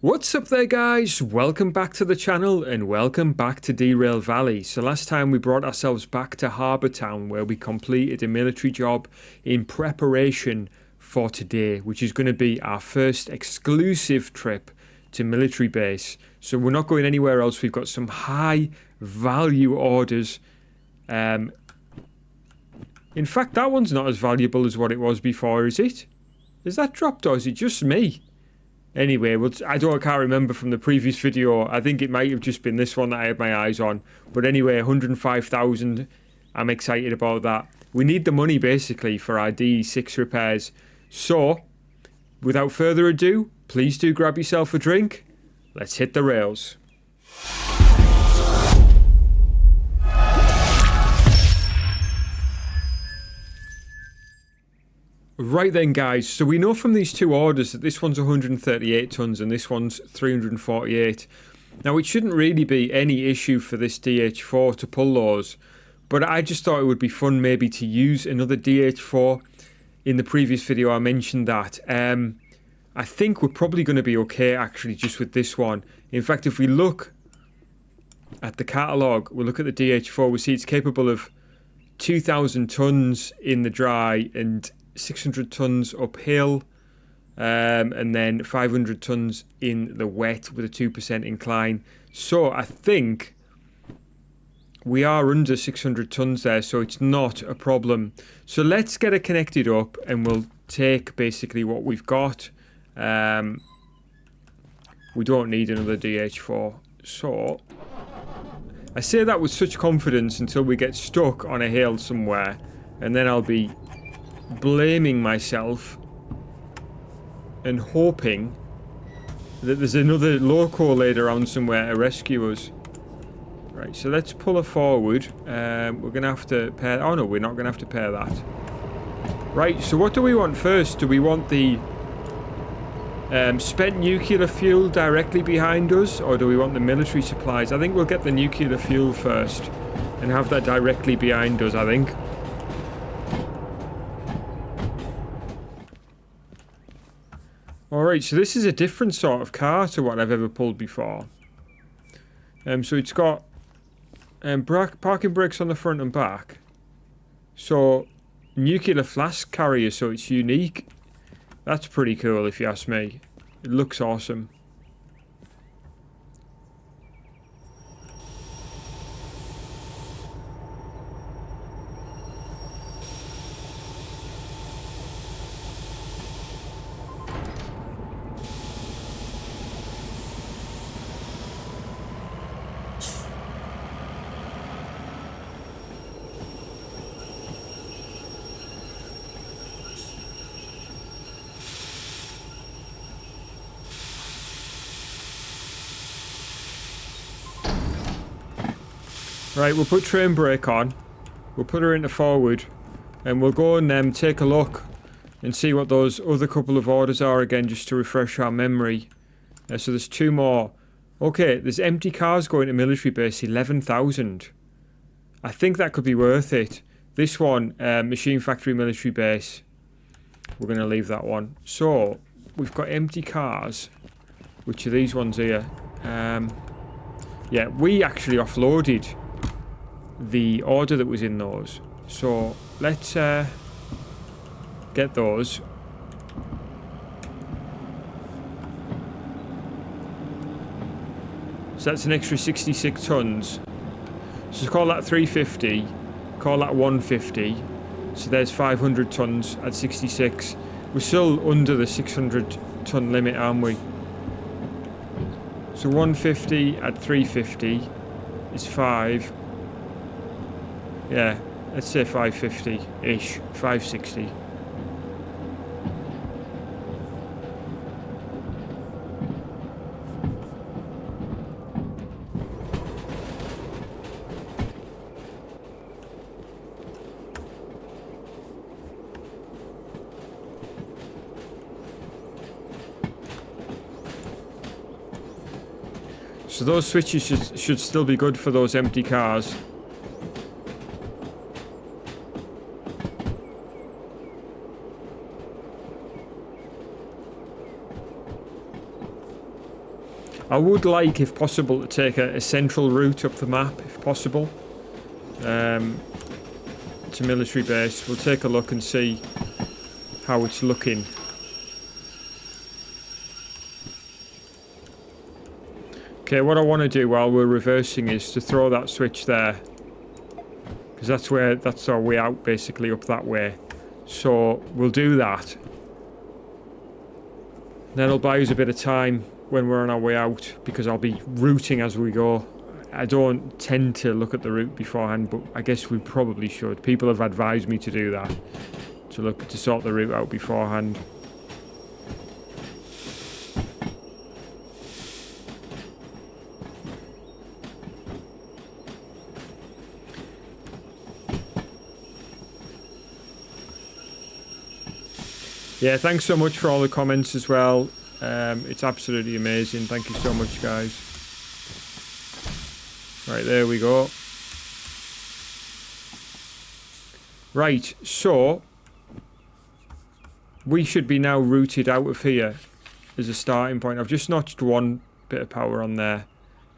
What's up there guys, welcome back to the channel and welcome back to Derail Valley. So last time we brought ourselves back to Harbour Town where we completed a military job in preparation for today, which is going to be our first exclusive trip to military base. So we're not going anywhere else, we've got some high value orders. In fact, that one's not as valuable as what it was before, is it? Is that dropped or is it just me? Anyway, I can't remember from the previous video. I think it might have just been this one that I had my eyes on. But anyway, 105,000. I'm excited about that. We need the money basically for our DH4 repairs. So, without further ado, please do grab yourself a drink. Let's hit the rails. Right then guys, so we know from these two orders that this one's 138 tons and this one's 348. Now it shouldn't really be any issue for this DH4 to pull those, but I just thought it would be fun maybe to use another DH4. In the previous video I mentioned that. I think we're probably going to be okay actually just with this one. In fact, if we look at the catalogue, we'll look at the DH4, we see it's capable of 2,000 tons in the dry and 600 tons uphill, and then 500 tons in the wet with a 2% incline. So I think we are under 600 tons there, so it's not a problem. So let's get it connected up and we'll take basically what we've got. We don't need another DH4. So I say that with such confidence until we get stuck on a hill somewhere, and then I'll be blaming myself and hoping that there's another loco laid around somewhere to rescue us. Right, so let's pull her forward. We're gonna have to pair. Oh no, we're not gonna have to pair that. Right, so what do we want first? Do we want the spent nuclear fuel directly behind us, or do we want the military supplies? I think we'll get the nuclear fuel first and have that directly behind us, I think. Alright, so this is a different sort of car to what I've ever pulled before. So it's got parking brakes on the front and back. So, nuclear flask carrier, so it's unique. That's pretty cool if you ask me. It looks awesome. Right, we'll put train brake on, we'll put her into forward, and we'll go and take a look and see what those other couple of orders are again, just to refresh our memory. So there's two more. Okay, there's empty cars going to military base, 11,000. I think that could be worth it. This one, machine factory military base, we're going to leave that one. So, we've got empty cars, which are these ones here. Yeah, we actually offloaded the order that was in those, so let's get those. So that's an extra 66 tons, so call that 350, call that 150, so there's 500 tons at 66. We're still under the 600 ton limit, aren't we? So 150 at 350 is 5. Yeah, let's say 550-ish, 560. So those switches should still be good for those empty cars. I would like, if possible, to take a central route up the map, if possible. To military base. We'll take a look and see how it's looking. Okay, what I want to do while we're reversing is to throw that switch there. Because that's our way out, basically, up that way. So, we'll do that. That'll buy us a bit of time when we're on our way out, because I'll be routing as we go. I don't tend to look at the route beforehand, but I guess we probably should. People have advised me to do that, to sort the route out beforehand. Yeah, thanks so much for all the comments as well. It's absolutely amazing. Thank you so much, guys. Right, there we go. Right, so we should be now routed out of here as a starting point. I've just notched one bit of power on there.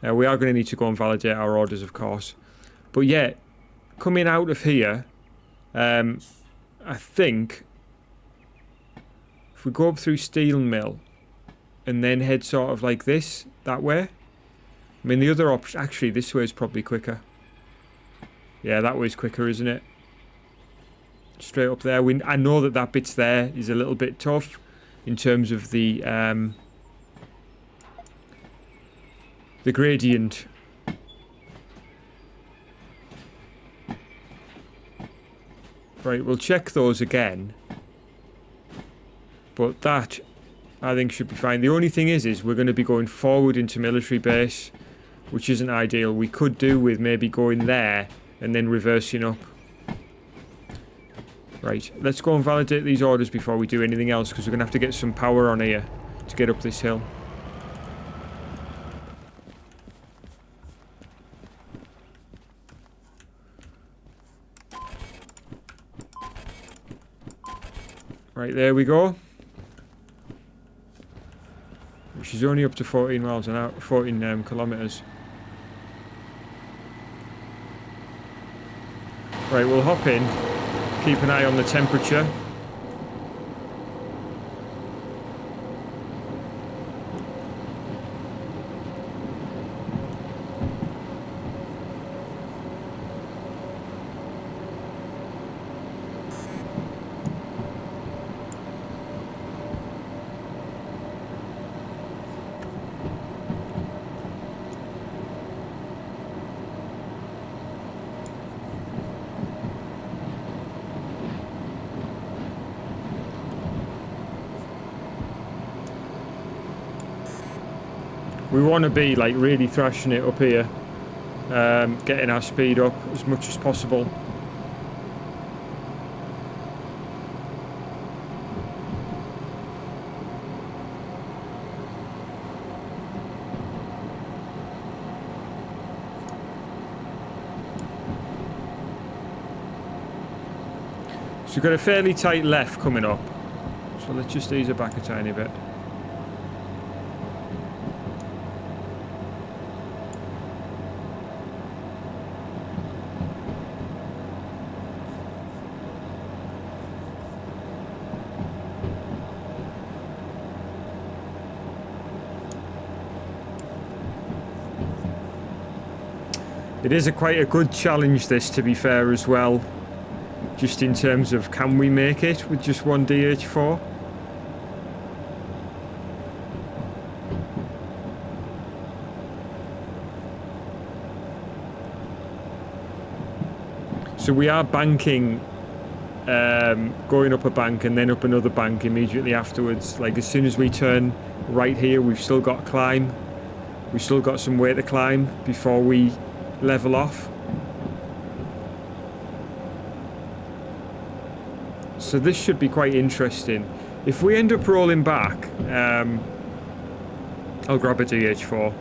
We are going to need to go and validate our orders, of course. But yeah, coming out of here, I think if we go up through Steel Mill and then head sort of like this, that way. I mean, the other option... Actually, this way is probably quicker. Yeah, that way's quicker, isn't it? Straight up there. I know that bit's there is a little bit tough in terms of the gradient. Right, we'll check those again. But that, I think, should be fine. The only thing is we're going to be going forward into military base, which isn't ideal. We could do with maybe going there and then reversing up. Right, let's go and validate these orders before we do anything else, because we're going to have to get some power on here to get up this hill. Right, there we go. Which is only up to 14 miles an hour, 14 kilometers. Right, we'll hop in. Keep an eye on the temperature. We want to be like really thrashing it up here, getting our speed up as much as possible. So we've got a fairly tight left coming up, so let's just ease it back a tiny bit. It is quite a good challenge, this, to be fair, as well. Just in terms of, can we make it with just one DH4? So we are banking, going up a bank and then up another bank immediately afterwards. Like, as soon as we turn right here, we've still got climb. We've still got some way to climb before we level off. So this should be quite interesting. If we end up rolling back, I'll grab a DH4.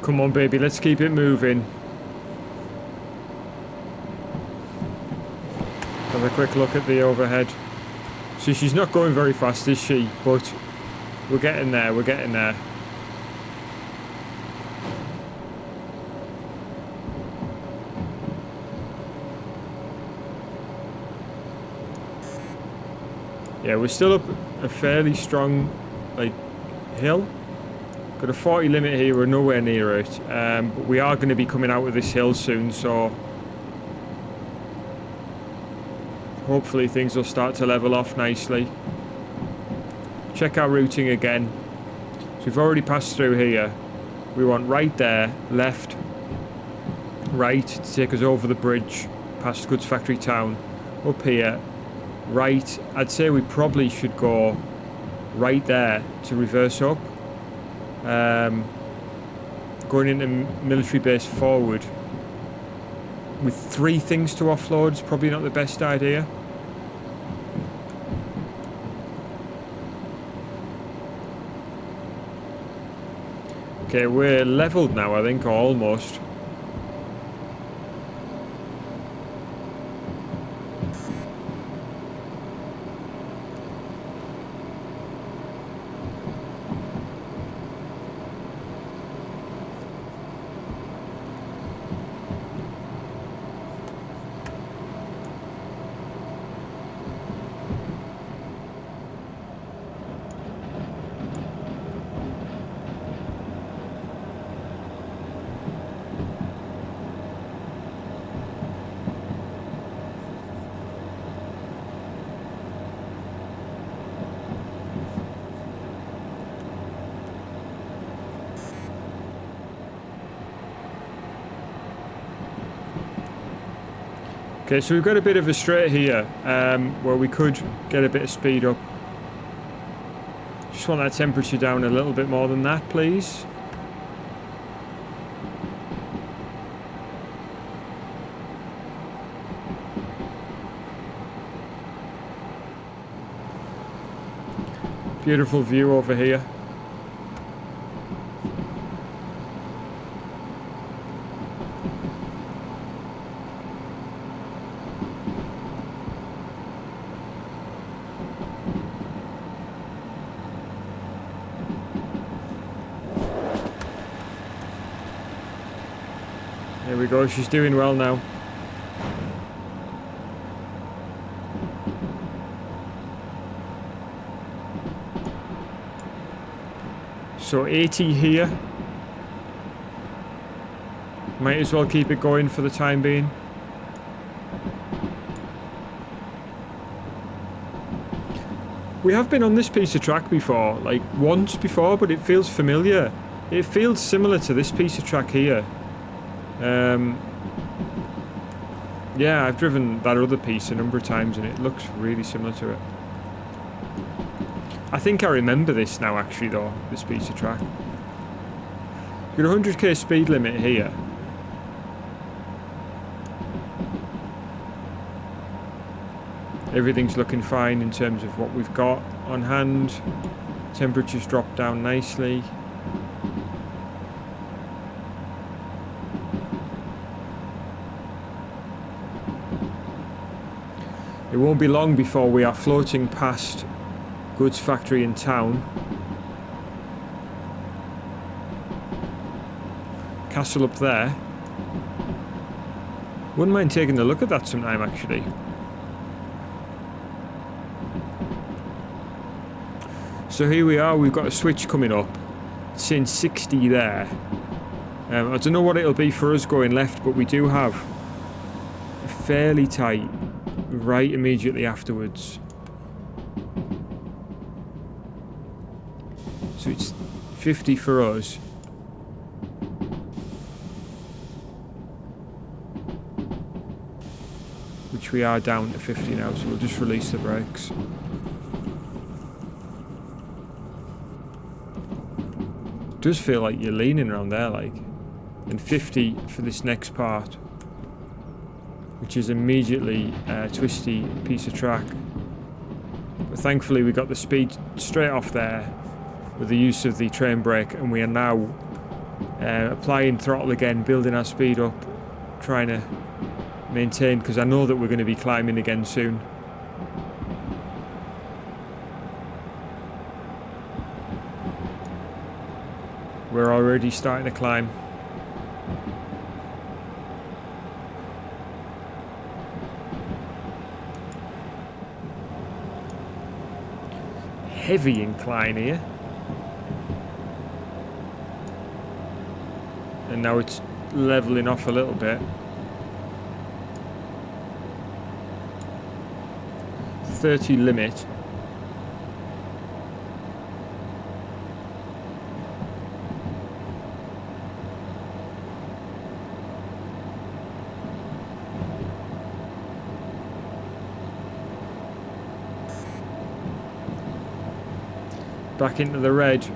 Come on, baby, let's keep it moving. Have a quick look at the overhead. So she's not going very fast, is she? But we're getting there, we're getting there. Yeah, we're still up a fairly strong, like, hill. Got a 40 limit here, we're nowhere near it. But we are going to be coming out of this hill soon, so hopefully things will start to level off nicely. Check our routing again. So we've already passed through here. We want right there, left, right to take us over the bridge, past Goods Factory Town, up here, right. I'd say we probably should go right there to reverse up. Going into military base forward with 3 things to offload is probably not the best idea. Okay, we're leveled now, I think, or almost. Okay, so we've got a bit of a straight here, where we could get a bit of speed up. Just want that temperature down a little bit more than that, please. Beautiful view over here. There we go, she's doing well now. So 80 here. Might as well keep it going for the time being. We have been on this piece of track before, like once before, but it feels familiar. It feels similar to this piece of track here. Yeah, I've driven that other piece a number of times and it looks really similar to it. I think I remember this now actually though, this piece of track. Got a 100k speed limit here. Everything's looking fine in terms of what we've got on hand. Temperatures dropped down nicely. It won't be long before we are floating past Goods Factory in town. Castle up there. Wouldn't mind taking a look at that sometime actually. So here we are, we've got a switch coming up. It's saying 60 there. I don't know what it'll be for us going left, but we do have a fairly tight right immediately afterwards. So it's 50 for us. Which we are down to 50 now, so we'll just release the brakes. It does feel like you're leaning around there, like. And 50 for this next part, which is immediately a twisty piece of track. But thankfully we got the speed straight off there with the use of the train brake, and we are now Applying throttle again, building our speed up, trying to maintain, because I know that we're going to be climbing again soon. We're already starting to climb. Heavy incline here. And now it's leveling off a little bit. 30 limit. Back into the red.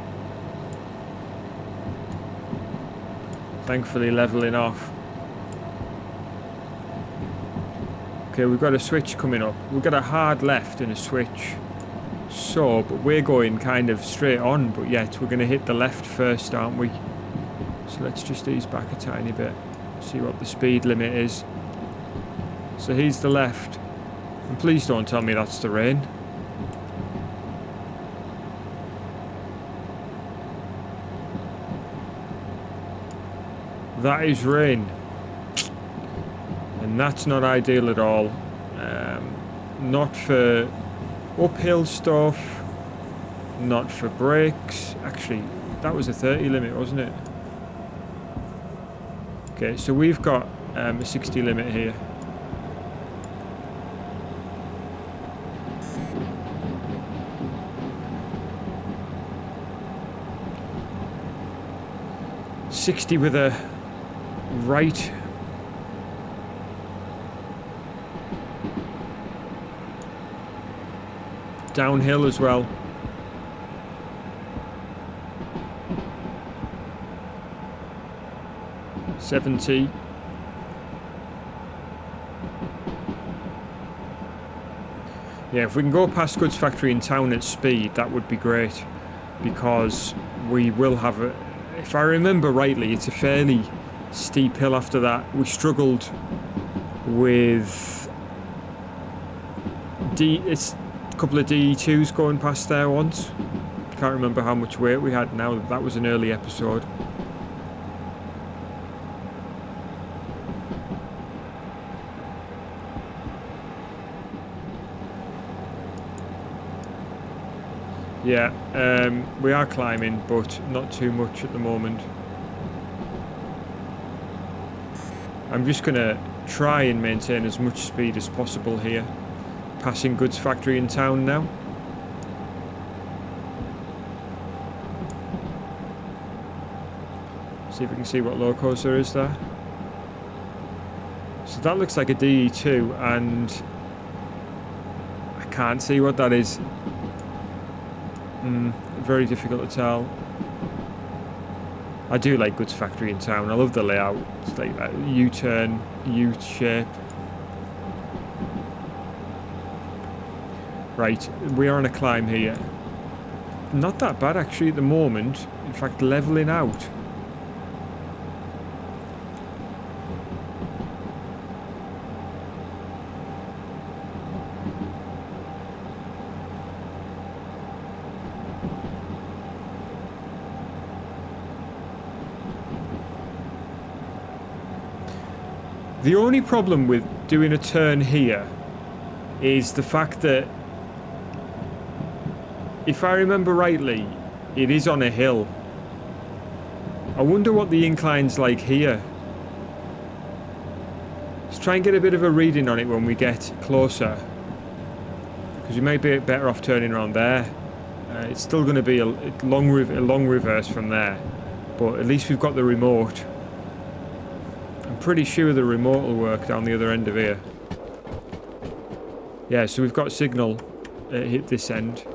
Thankfully leveling off. Okay, we've got a switch coming up. We've got a hard left and a switch. So, but we're going kind of straight on, but yet we're going to hit the left first, aren't we? So let's just ease back a tiny bit. See what the speed limit is. So here's the left. And please don't tell me that's the rain. That is rain. And that's not ideal at all. Not for uphill stuff. Not for brakes. Actually, that was a 30 limit, wasn't it? Okay, so we've got a 60 limit here. .60 with a right. Downhill as well. .70. Yeah, if we can go past goods factory in town at speed, that would be great, because we will have a, if I remember rightly, it's a fairly steep hill after that. We struggled with it's a couple of DE2s going past there once. Can't remember how much weight we had now. That was an early episode. Yeah, we are climbing, but not too much at the moment. I'm just going to try and maintain as much speed as possible here. Passing goods factory in town now. See if we can see what locos there is there. So that looks like a DE2, and I can't see what that is. Very difficult to tell. I do like goods factory in town. I love the layout. It's like that U-turn, U-shape. Right, we are on a climb here. Not that bad actually at the moment. In fact, leveling out. The only problem with doing a turn here is the fact that, if I remember rightly, it is on a hill. I wonder what the incline's like here. Let's try and get a bit of a reading on it when we get closer, because we may be better off turning around there. It's still going to be a long reverse from there, but at least we've got the remote. I'm pretty sure the remote will work down the other end of here. Yeah, so we've got signal hit this end.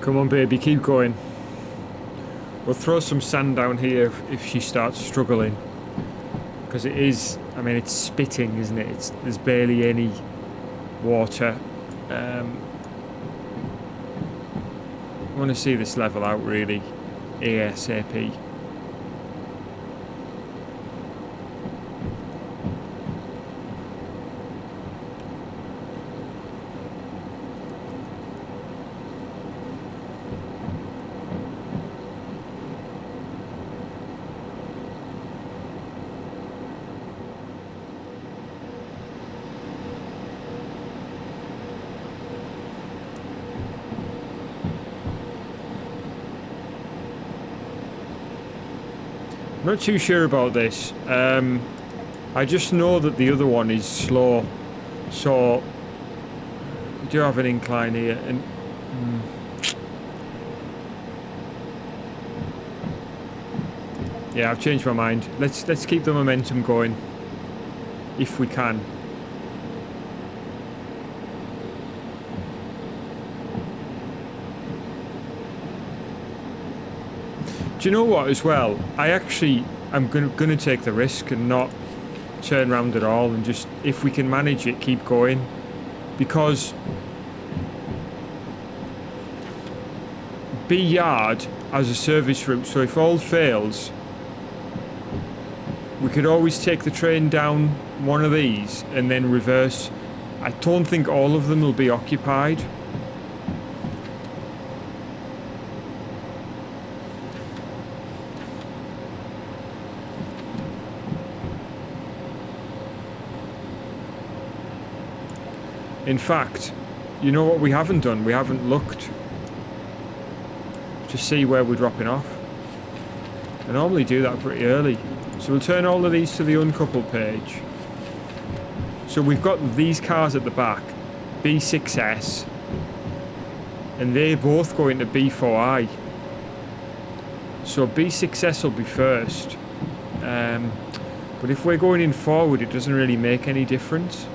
Come on, baby, keep going. We'll throw some sand down here if she starts struggling. Because it is, I mean, it's spitting, isn't it? There's barely any water. I want to see this level out, really, ASAP. Not too sure about this. I just know that the other one is slow, so we do have an incline here, and yeah, I've changed my mind. Let's keep the momentum going if we can. Do you know what, as well? I'm gonna take the risk and not turn around at all, and just, if we can manage it, keep going. Because B Yard as a service route, so if all fails, we could always take the train down one of these and then reverse. I don't think all of them will be occupied. In fact, you know what we haven't done? We haven't looked to see where we're dropping off. I normally do that pretty early. So we'll turn all of these to the uncoupled page. So we've got these cars at the back, B6S, and they both go into B4I. So B6S will be first. But if we're going in forward, it doesn't really make any difference.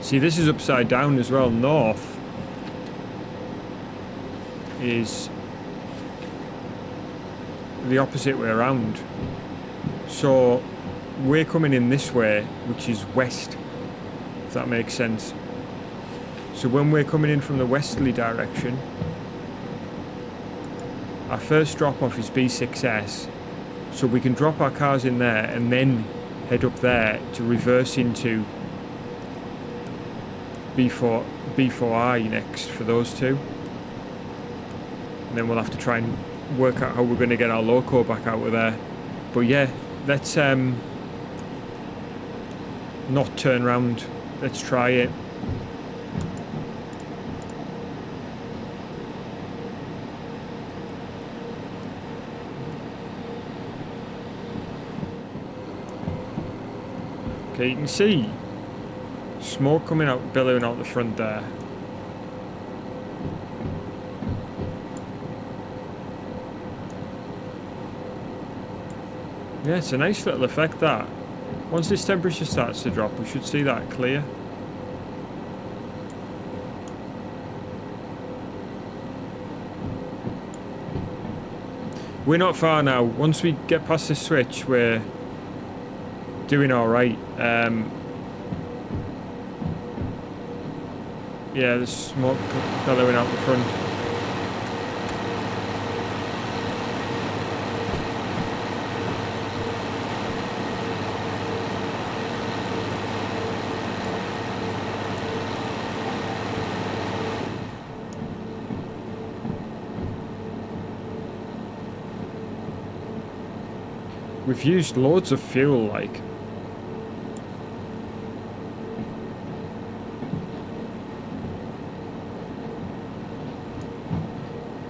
See, this is upside down as well. North is the opposite way around. So we're coming in this way, which is west, if that makes sense. So when we're coming in from the westerly direction, our first drop off is B6S. So we can drop our cars in there and then head up there to reverse into B4I next for those two, and then we'll have to try and work out how we're going to get our loco back out of there. But yeah, let's not turn around. Let's try it. Okay, you can see smoke coming out, billowing out the front there. Yeah, it's a nice little effect, that. Once this temperature starts to drop, we should see that clear. We're not far now. Once we get past this switch, we're doing alright. Yeah, there's smoke bellowing out the front. We've used loads of fuel, like.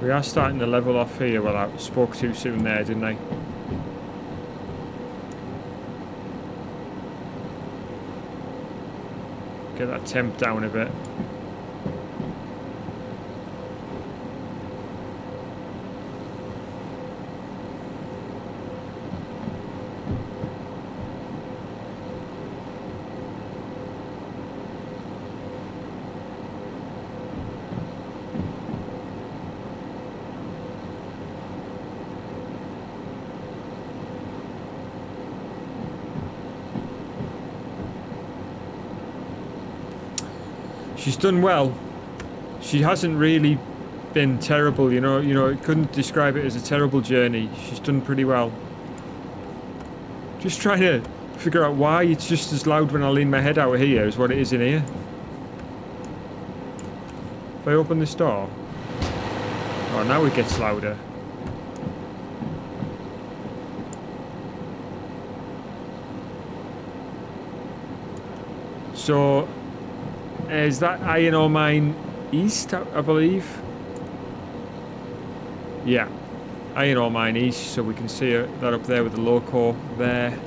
We are starting to level off here. Well, I spoke too soon there, didn't I? Get that temp down a bit. She's done well. She hasn't really been terrible, you know, I couldn't describe it as a terrible journey. She's done pretty well. Just trying to figure out why it's just as loud when I lean my head out here as what it is in here. If I open this door... Oh, now it gets louder. So, is that iron ore mine east, I believe? Yeah, iron ore mine east, so we can see that up there with the loco there.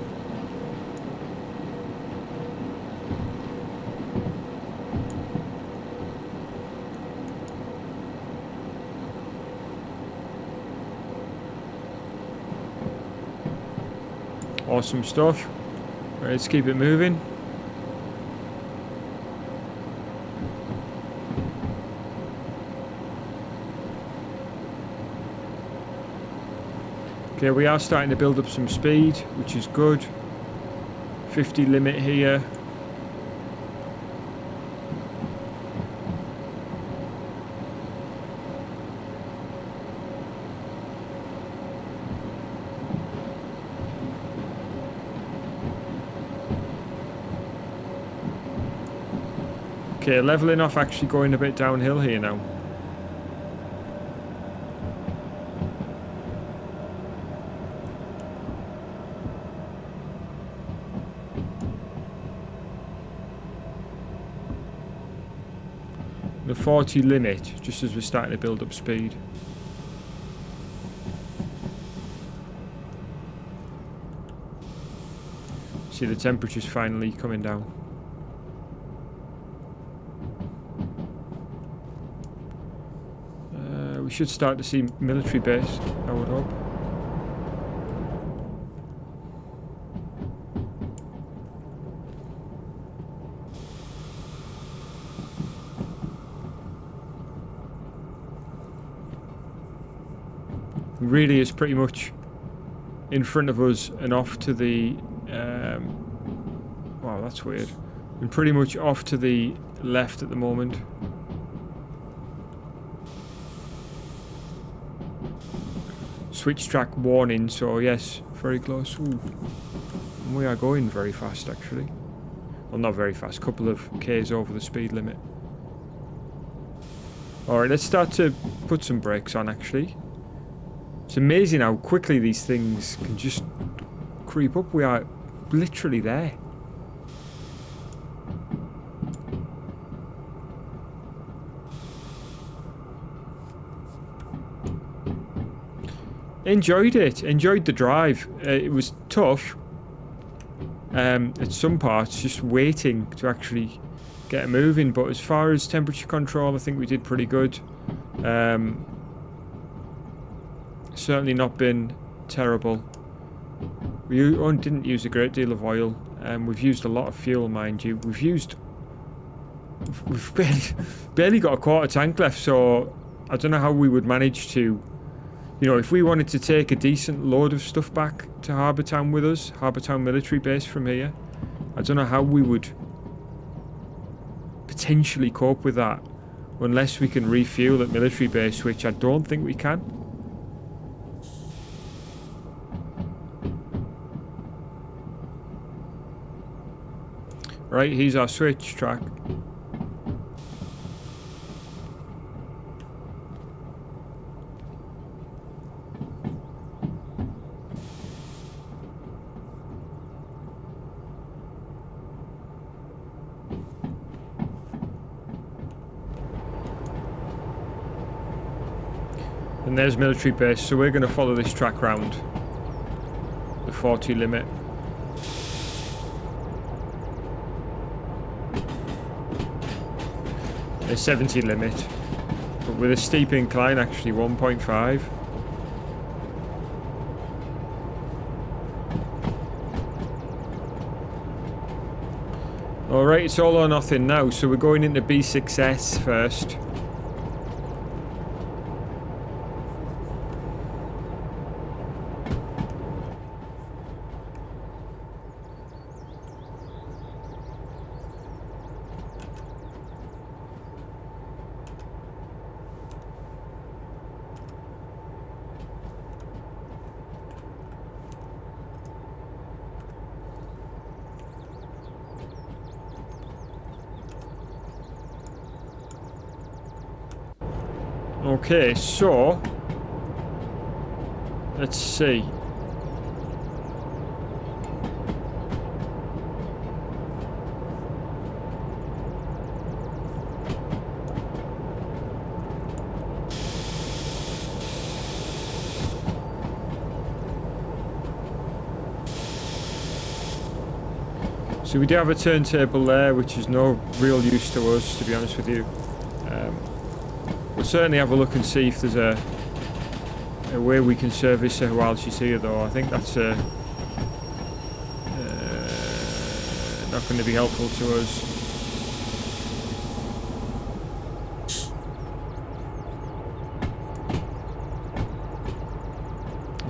Awesome stuff. Right, let's keep it moving. Okay, we are starting to build up some speed, which is good. 50 limit here. Okay, leveling off, actually going a bit downhill here now. The 40 limit, just as we're starting to build up speed. See, the temperature's finally coming down. We should start to see military base, I would hope. Really is pretty much in front of us and off to the wow, that's weird, and pretty much off to the left at the moment. Switch track warning, so yes, very close. Ooh. And we are going very fast actually. Well, not very fast, couple of Ks over the speed limit. Alright, let's start to put some brakes on actually. It's amazing how quickly these things can just creep up. We are literally there. Enjoyed it. Enjoyed the drive. It was tough. At some parts, just waiting to actually get moving. But as far as temperature control, I think we did pretty good. Certainly not been terrible. We didn't use a great deal of oil. We've used a lot of fuel, mind you. We've barely got a quarter tank left, so I don't know how we would manage to, you know, if we wanted to take a decent load of stuff back to Harbour Town with us, Harbour Town military base from here, I don't know how we would potentially cope with that unless we can refuel at military base, which I don't think we can. Right, here's our switch track. And there's military base, so we're going to follow this track round the 40 limit. A 70 limit, but with a steep incline, actually 1.5. Alright, it's all or nothing now, so we're going into B6S first. Okay, so let's see. So we do have a turntable there, which is no real use to us, to be honest with you. We'll certainly have a look and see if there's a way we can service her while she's here, though. I think that's not going to be helpful to us.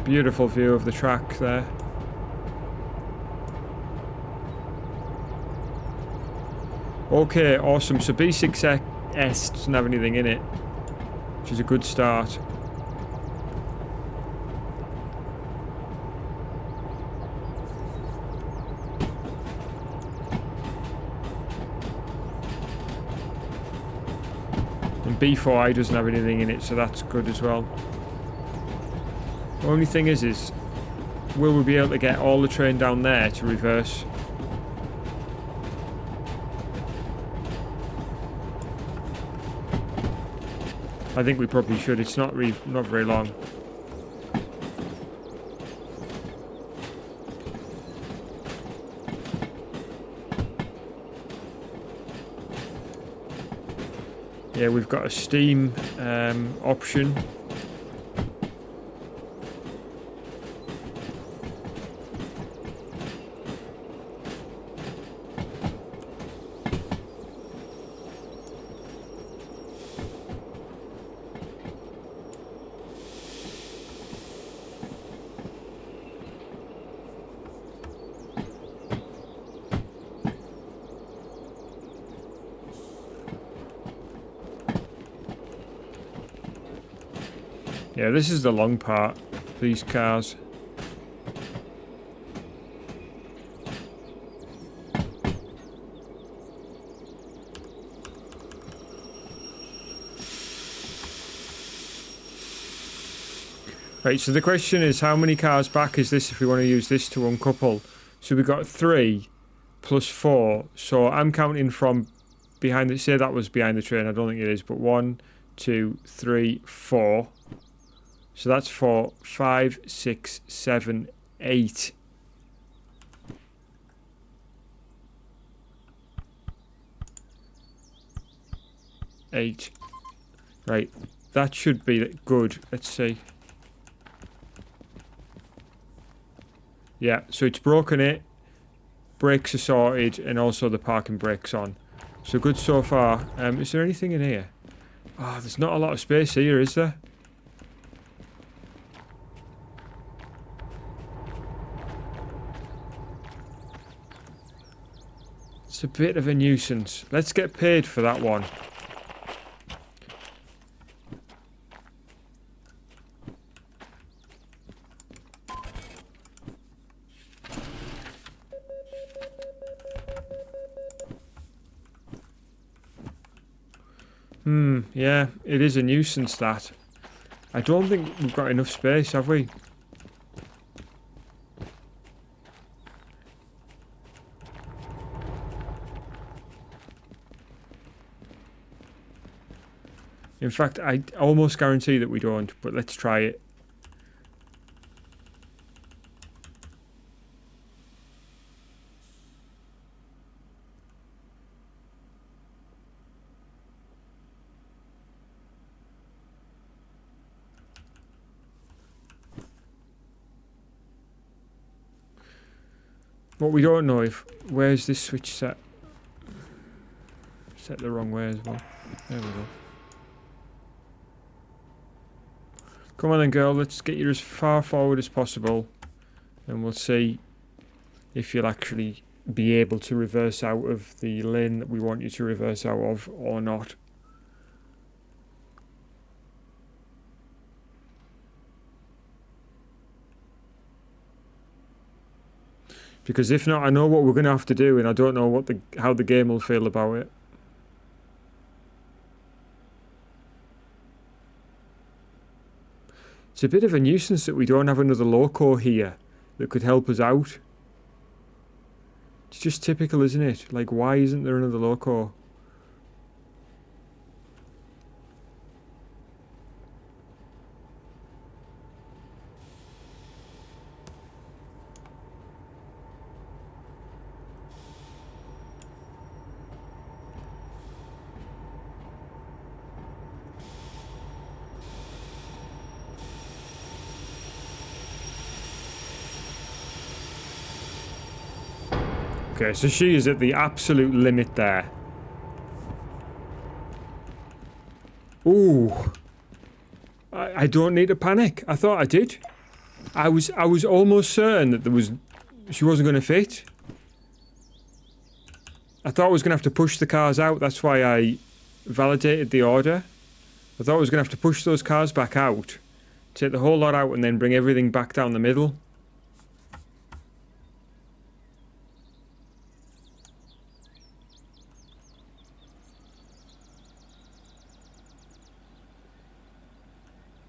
Beautiful view of the track there. Okay, awesome. So B6S doesn't have anything in it, which is a good start. And B4I doesn't have anything in it, so that's good as well. The only thing is will we be able to get all the train down there to reverse? I think we probably should. It's not very long. Yeah, we've got a steam option. Yeah, this is the long part, these cars. Right, so the question is, how many cars back is this if we want to use this to uncouple? So we've got 3 plus 4. So I'm counting from behind the... Say that was behind the train. I don't think it is, but 1, 2, 3, 4. So that's 4, 5, 6, 7, 8. Right, that should be good. Let's see. Yeah, so it's broken it. Brakes are sorted, and also the parking brakes on. So good so far. Is there anything in here? Oh, there's not a lot of space here, is there? It's a bit of a nuisance. Let's get paid for that one. Yeah, it is a nuisance, that. I don't think we've got enough space, have we? In fact, I almost guarantee that we don't, but let's try it. What we don't know if... Where's this switch set? Set the wrong way as well. There we go. Come on then, girl. Let's get you as far forward as possible. And we'll see if you'll actually be able to reverse out of the lane that we want you to reverse out of or not. Because if not, I know what we're going to have to do, and I don't know what how the game will feel about it. It's a bit of a nuisance that we don't have another loco here that could help us out. It's just typical, isn't it? Like, why isn't there another loco? Okay, so she is at the absolute limit there. Ooh. I don't need to panic. I thought I did. I was almost certain that she wasn't going to fit. I thought I was going to have to push the cars out. That's why I validated the order. I thought I was going to have to push those cars back out, take the whole lot out, and then bring everything back down the middle.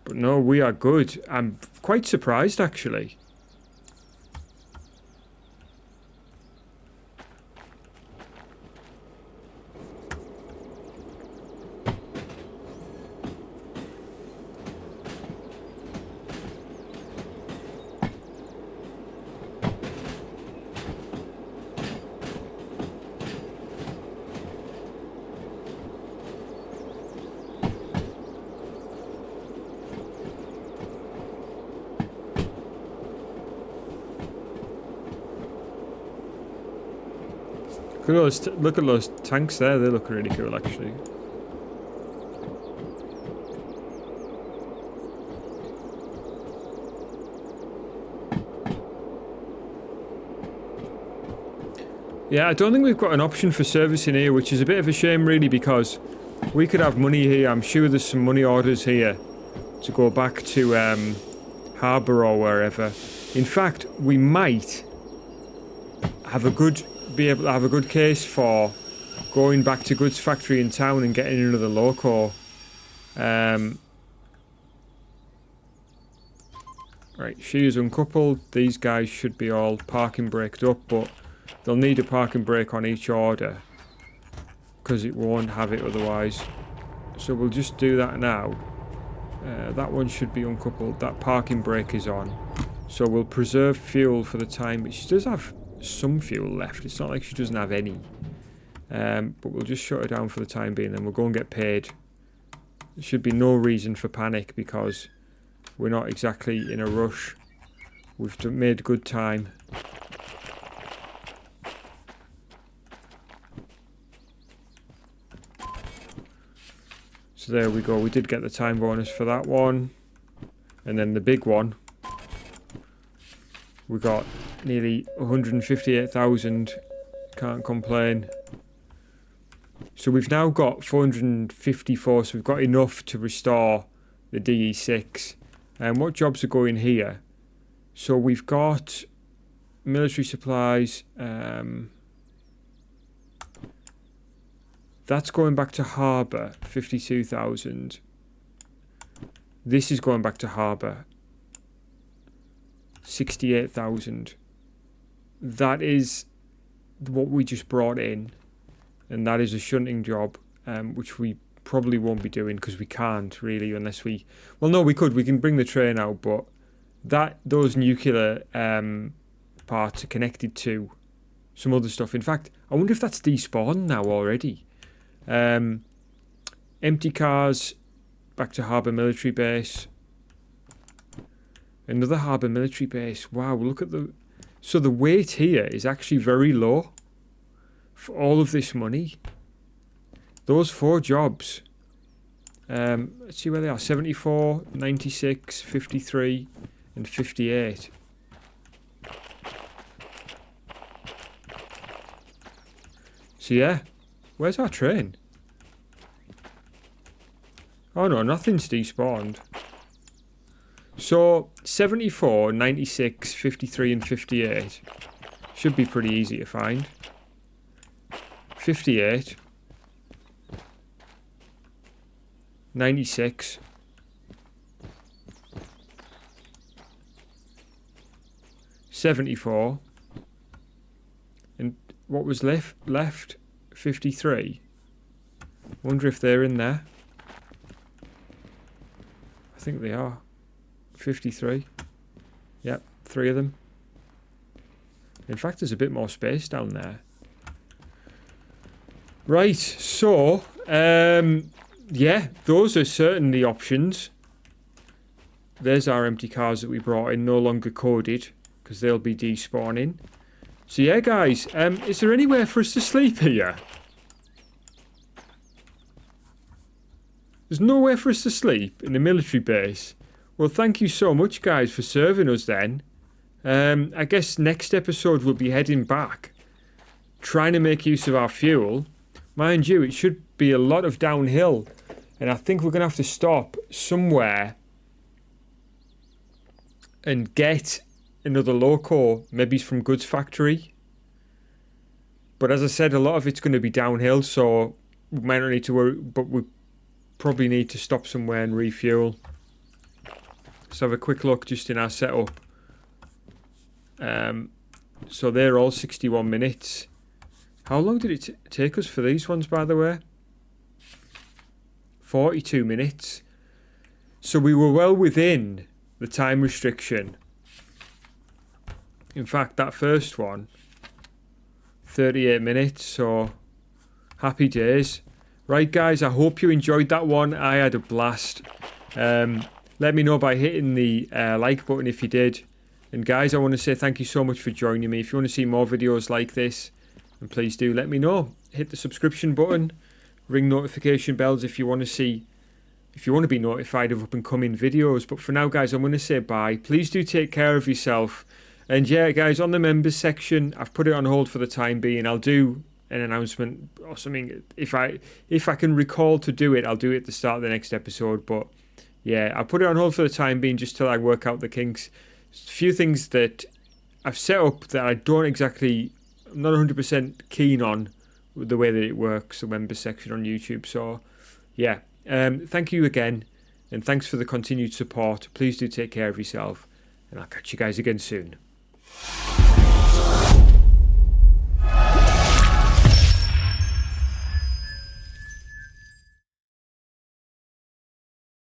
But no, we are good. I'm quite surprised, actually. Look at those tanks there. They look really cool, actually. Yeah, I don't think we've got an option for servicing here, which is a bit of a shame, really, because we could have money here. I'm sure there's some money orders here to go back to Harbour or wherever. In fact, we might be able to have a good case for going back to goods factory in town and getting another loco. Right, she is uncoupled. These guys should be all parking braked up, but they'll need a parking brake on each order because it won't have it otherwise. So we'll just do that now. That one should be uncoupled. That parking brake is on. So we'll preserve fuel for the time, but she does have some fuel left. It's not like she doesn't have any. But we'll just shut her down for the time being, then we'll go and get paid. There should be no reason for panic because we're not exactly in a rush. We've made good time. So there we go. We did get the time bonus for that one. And then the big one. We got nearly 158,000. Can't complain. So we've now got 454, so we've got enough to restore the DE6. And what jobs are going here? So we've got military supplies. That's going back to Harbour, 52,000. This is going back to Harbour, 68,000. That is what we just brought in. And that is a shunting job, which we probably won't be doing because we can't really unless we... Well, no, we could. We can bring the train out, but those nuclear parts are connected to some other stuff. In fact, I wonder if that's despawned now already. Empty cars, back to Harbour Military Base. Another Harbour Military Base. Wow, look at the... So the weight here is actually very low for all of this money. Those 4 jobs. Let's see where they are. 74, 96, 53, and 58. So yeah, where's our train? Oh no, nothing's despawned. So 74, 96, 53, and 58 should be pretty easy to find. 58, 96, 74. And what was left? 53. Wonder if they're in there. I think they are. 53. Yep, 3 of them. In fact, there's a bit more space down there. Right, so, yeah, those are certainly options. There's our empty cars that we brought in, no longer coded, because they'll be despawning. So yeah, guys, is there anywhere for us to sleep here? There's nowhere for us to sleep in the military base. Well, thank you so much, guys, for serving us then. I guess next episode we'll be heading back, trying to make use of our fuel. Mind you, it should be a lot of downhill, and I think we're going to have to stop somewhere and get another loco, maybe from goods factory. But as I said, a lot of it's going to be downhill, so we might not need to worry, but we probably need to stop somewhere and refuel. Let's have a quick look just in our setup. So they're all 61 minutes. How long did it take us for these ones, by the way? 42 minutes. So we were well within the time restriction. In fact, that first one, 38 minutes, so happy days. Right, guys, I hope you enjoyed that one. I had a blast. Let me know by hitting the like button if you did. And guys, I want to say thank you so much for joining me. If you want to see more videos like this, then please do let me know. Hit the subscription button, ring notification bells if you want to be notified of up and coming videos. But for now, guys, I'm going to say bye. Please do take care of yourself. And yeah, guys, on the members section, I've put it on hold for the time being. I'll do an announcement or something. If I can recall to do it, I'll do it at the start of the next episode. But yeah, I'll put it on hold for the time being just till I work out the kinks. A few things that I've set up that I'm not 100% keen on with the way that it works, the members section on YouTube. So yeah, thank you again, and thanks for the continued support. Please do take care of yourself, and I'll catch you guys again soon.